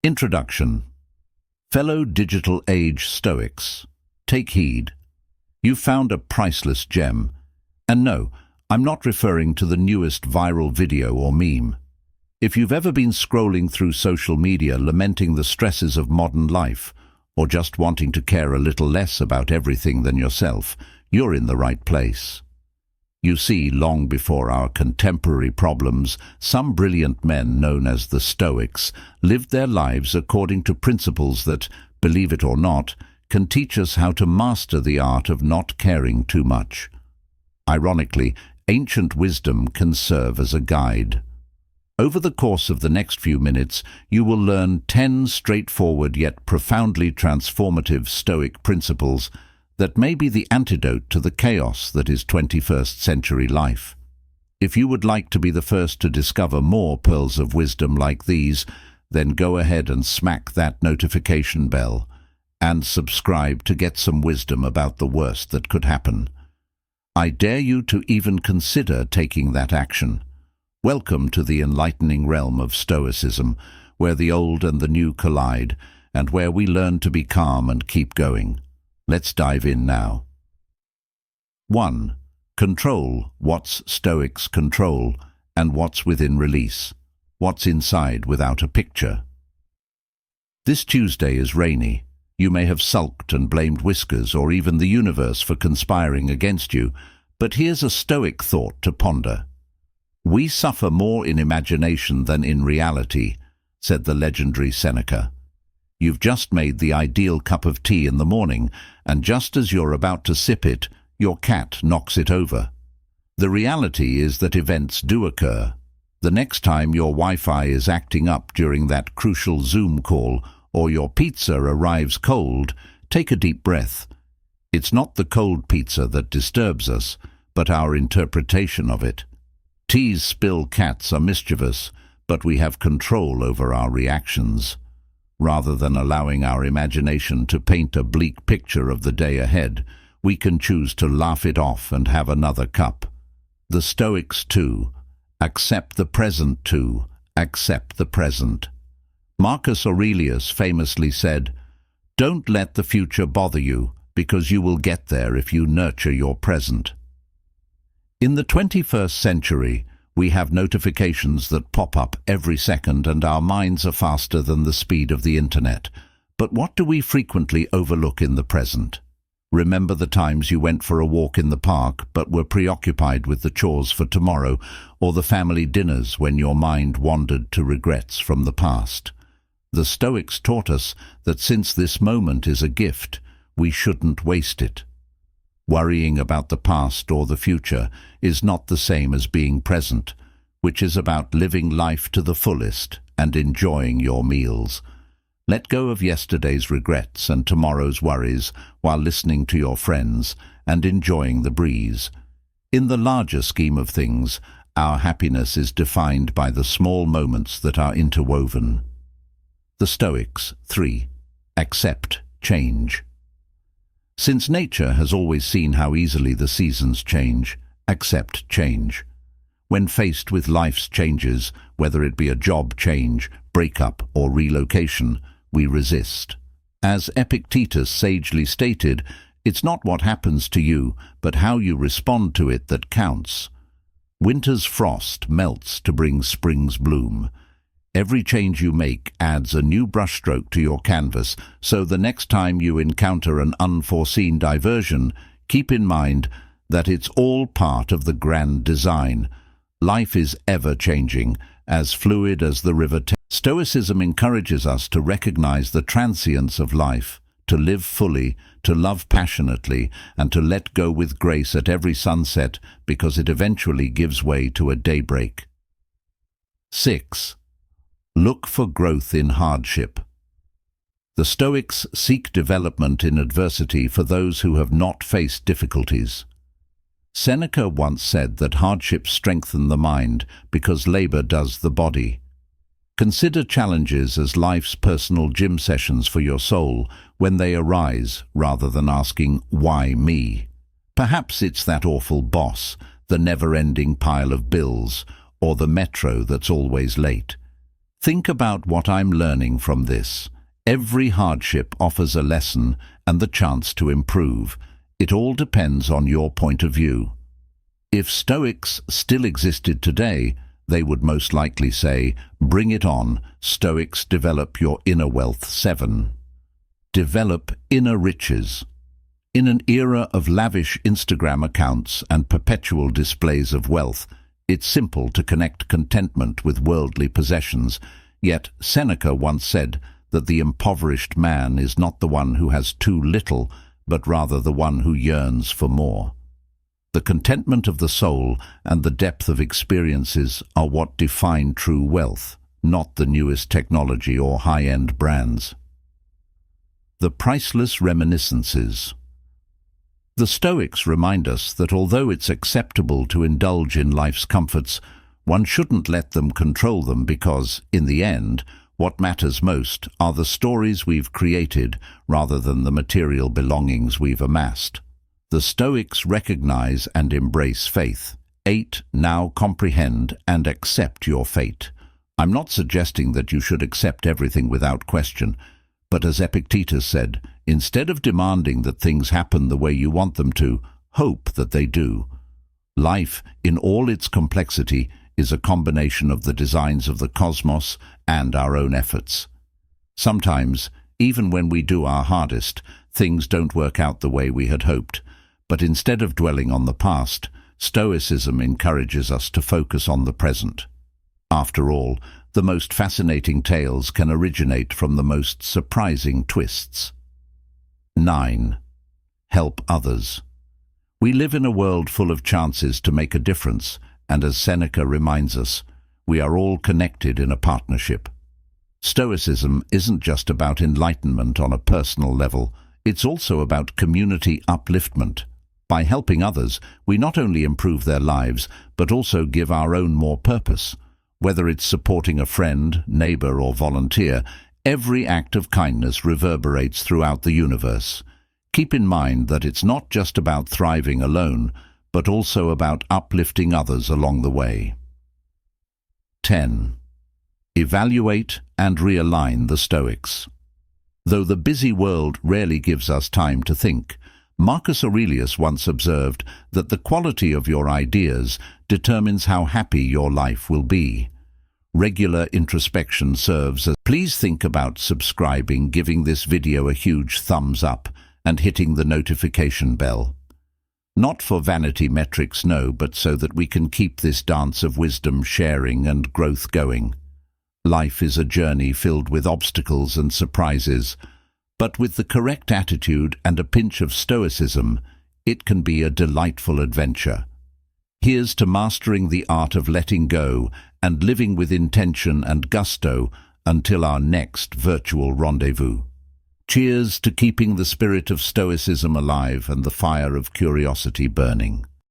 Introduction. Fellow digital age Stoics, take heed. You've found a priceless gem. And no, I'm not referring to the newest viral video or meme. If you've ever been scrolling through social media lamenting the stresses of modern life, or just wanting to care a little less about everything than yourself, you're in the right place. You see, long before our contemporary problems, some brilliant men known as the Stoics lived their lives according to principles that, believe it or not, can teach us how to master the art of not caring too much. Ironically, ancient wisdom can serve as a guide. Over the course of the next few minutes, you will learn 10 straightforward yet profoundly transformative Stoic principles that may be the antidote to the chaos that is 21st century life. If you would like to be the first to discover more pearls of wisdom like these, then go ahead and smack that notification bell and subscribe to get some wisdom about the worst that could happen. I dare you to even consider taking that action. Welcome to the enlightening realm of Stoicism, where the old and the new collide, and where we learn to be calm and keep going. Let's dive in now. 1. Control. What's Stoics control, and what's within release? What's inside without a picture? This Tuesday is rainy. You may have sulked and blamed whiskers or even the universe for conspiring against you, but here's a Stoic thought to ponder. We suffer more in imagination than in reality, said the legendary Seneca. You've just made the ideal cup of tea in the morning, and just as you're about to sip it, your cat knocks it over. The reality is that events do occur. The next time your Wi-Fi is acting up during that crucial Zoom call, or your pizza arrives cold, take a deep breath. It's not the cold pizza that disturbs us, but our interpretation of it. Teas spill cats are mischievous, but we have control over our reactions. Rather than allowing our imagination to paint a bleak picture of the day ahead, we can choose to laugh it off and have another cup. The Stoics too. Accept the present too. Accept the present. Marcus Aurelius famously said, "Don't let the future bother you, because you will get there if you nurture your present." In the 21st century, we have notifications that pop up every second, and our minds are faster than the speed of the internet. But what do we frequently overlook in the present? Remember the times you went for a walk in the park but were preoccupied with the chores for tomorrow, or the family dinners when your mind wandered to regrets from the past? The Stoics taught us that since this moment is a gift, we shouldn't waste it. Worrying about the past or the future is not the same as being present, which is about living life to the fullest and enjoying your meals. Let go of yesterday's regrets and tomorrow's worries while listening to your friends and enjoying the breeze. In the larger scheme of things, our happiness is defined by the small moments that are interwoven. The Stoics. 3. Accept change. Since nature has always seen how easily the seasons change, accept change. When faced with life's changes, whether it be a job change, breakup, or relocation, we resist. As Epictetus sagely stated, it's not what happens to you, but how you respond to it that counts. Winter's frost melts to bring spring's bloom. Every change you make adds a new brushstroke to your canvas, so the next time you encounter an unforeseen diversion, keep in mind that it's all part of the grand design. Life is ever-changing, as fluid as the river Thames. Stoicism encourages us to recognize the transience of life, to live fully, to love passionately, and to let go with grace at every sunset, because it eventually gives way to a daybreak. 6. Look for growth in hardship. The Stoics seek development in adversity for those who have not faced difficulties. Seneca once said that hardships strengthen the mind because labor does the body. Consider challenges as life's personal gym sessions for your soul when they arise, rather than asking, "Why me?" Perhaps it's that awful boss, the never-ending pile of bills, or the metro that's always late. Think about what I'm learning from this. Every hardship offers a lesson and the chance to improve. It all depends on your point of view. If Stoics still existed today, they would most likely say, "Bring it on, Stoics, develop your inner wealth." 7. Develop inner riches. In an era of lavish Instagram accounts and perpetual displays of wealth, it's simple to connect contentment with worldly possessions. Yet Seneca once said that the impoverished man is not the one who has too little, but rather the one who yearns for more. The contentment of the soul and the depth of experiences are what define true wealth, not the newest technology or high-end brands. The priceless reminiscences. The Stoics remind us that although it's acceptable to indulge in life's comforts, one shouldn't let them control them because, in the end, what matters most are the stories we've created rather than the material belongings we've amassed. The Stoics recognize and embrace faith. 8. Now comprehend and accept your fate. I'm not suggesting that you should accept everything without question, but as Epictetus said, instead of demanding that things happen the way you want them to, hope that they do. Life, in all its complexity, is a combination of the designs of the cosmos and our own efforts. Sometimes, even when we do our hardest, things don't work out the way we had hoped. But instead of dwelling on the past, Stoicism encourages us to focus on the present. After all, the most fascinating tales can originate from the most surprising twists. 9. Help others. We live in a world full of chances to make a difference, and as Seneca reminds us, we are all connected in a partnership. Stoicism isn't just about enlightenment on a personal level, it's also about community upliftment. By helping others, we not only improve their lives, but also give our own more purpose. Whether it's supporting a friend, neighbor, or volunteer, every act of kindness reverberates throughout the universe. Keep in mind that it's not just about thriving alone, but also about uplifting others along the way. 10. Evaluate and realign the Stoics. Though the busy world rarely gives us time to think, Marcus Aurelius once observed that the quality of your ideas determines how happy your life will be. Regular introspection serves as... Please think about subscribing, giving this video a huge thumbs up, and hitting the notification bell. Not for vanity metrics, no, but so that we can keep this dance of wisdom, sharing, and growth going. Life is a journey filled with obstacles and surprises, but with the correct attitude and a pinch of Stoicism, it can be a delightful adventure. Here's to mastering the art of letting go and living with intention and gusto until our next virtual rendezvous. Cheers to keeping the spirit of Stoicism alive and the fire of curiosity burning.